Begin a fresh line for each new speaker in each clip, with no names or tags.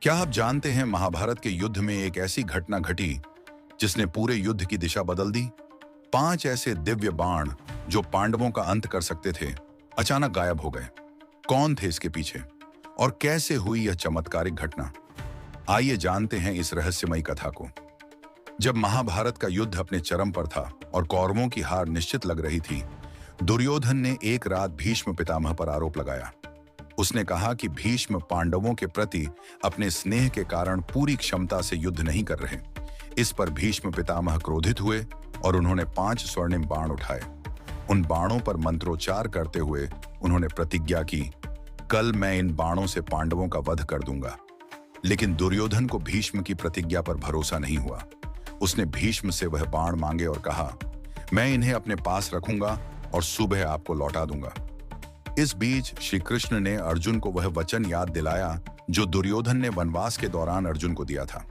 क्या आप जानते हैं महाभारत के युद्ध में एक ऐसी घटना घटी जिसने पूरे युद्ध की दिशा बदल दी। 5 ऐसे दिव्य बाण जो पांडवों का अंत कर सकते थे, अचानक गायब हो गए। कौन थे इसके पीछे और कैसे हुई यह चमत्कारिक घटना? आइए जानते हैं इस रहस्यमयी कथा को। जब महाभारत का युद्ध अपने चरम पर था और कौरवों की हार निश्चित लग रही थी, दुर्योधन ने एक रात भीष्म पितामह पर आरोप लगाया। उसने कहा कि भीष्म पांडवों के प्रति अपने स्नेह के कारण पूरी क्षमता से युद्ध नहीं कर रहे। इस पर भीष्म पितामह क्रोधित हुए और उन्होंने 5 स्वर्णिम बाण उठाए। उन बाणों पर मंत्रोच्चार करते हुए उन्होंने प्रतिज्ञा की, कल मैं इन बाणों से पांडवों का वध कर दूंगा। लेकिन दुर्योधन को भीष्म की प्रतिज्ञा पर भरोसा नहीं हुआ। उसने भीष्म से वह बाण मांगे और कहा, मैं इन्हें अपने पास रखूंगा और सुबह आपको लौटा दूंगा। इस बीच श्री कृष्ण ने अर्जुन को वह वचन याद दिलाया जो दुर्योधन ने वनवास के दौरान अर्जुन को दिया था।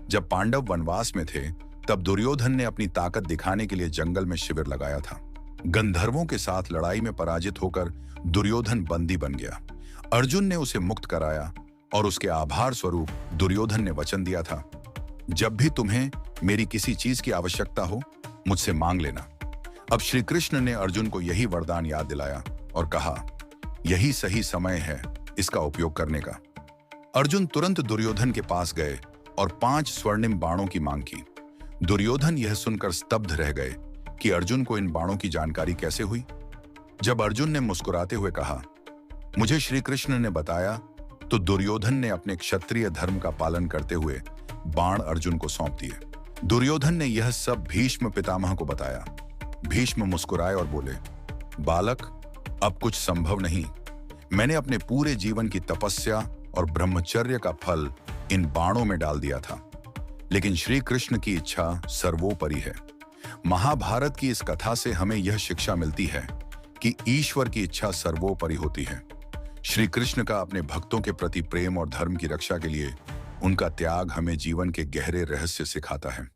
जब पांडव वनवास में थे, तब दुर्योधन ने अपनी ताकत दिखाने के लिए जंगल में शिविर लगाया था। गंधर्वों के साथ लड़ाई में पराजित होकर दुर्योधन बंदी बन गया। अर्जुन ने उसे मुक्त कराया और उसके आभार स्वरूप दुर्योधन ने वचन दिया था, जब भी तुम्हें मेरी किसी चीज की आवश्यकता हो, मुझसे मांग लेना। अब श्री कृष्ण ने अर्जुन को यही वरदान याद दिलाया और कहा, यही सही समय है इसका उपयोग करने का। अर्जुन तुरंत दुर्योधन के पास गए और 5 स्वर्णिम बाणों की मांग की। दुर्योधन यह सुनकर स्तब्ध रह गए कि अर्जुन को इन बाणों की जानकारी कैसे हुई। जब अर्जुन ने मुस्कुराते हुए कहा, मुझे श्री कृष्ण ने बताया, तो दुर्योधन ने अपने क्षत्रिय धर्म का पालन करते हुए बाण अर्जुन को सौंप दिए। दुर्योधन ने यह सब भीष्म पितामह को बताया। भीष्म मुस्कुराए और बोले, बालक, अब कुछ संभव नहीं। मैंने अपने पूरे जीवन की तपस्या और ब्रह्मचर्य का फल इन बाणों में डाल दिया था, लेकिन श्री कृष्ण की इच्छा सर्वोपरि है। महाभारत की इस कथा से हमें यह शिक्षा मिलती है कि ईश्वर की इच्छा सर्वोपरि होती है। श्री कृष्ण का अपने भक्तों के प्रति प्रेम और धर्म की रक्षा के लिए उनका त्याग हमें जीवन के गहरे रहस्य सिखाता है।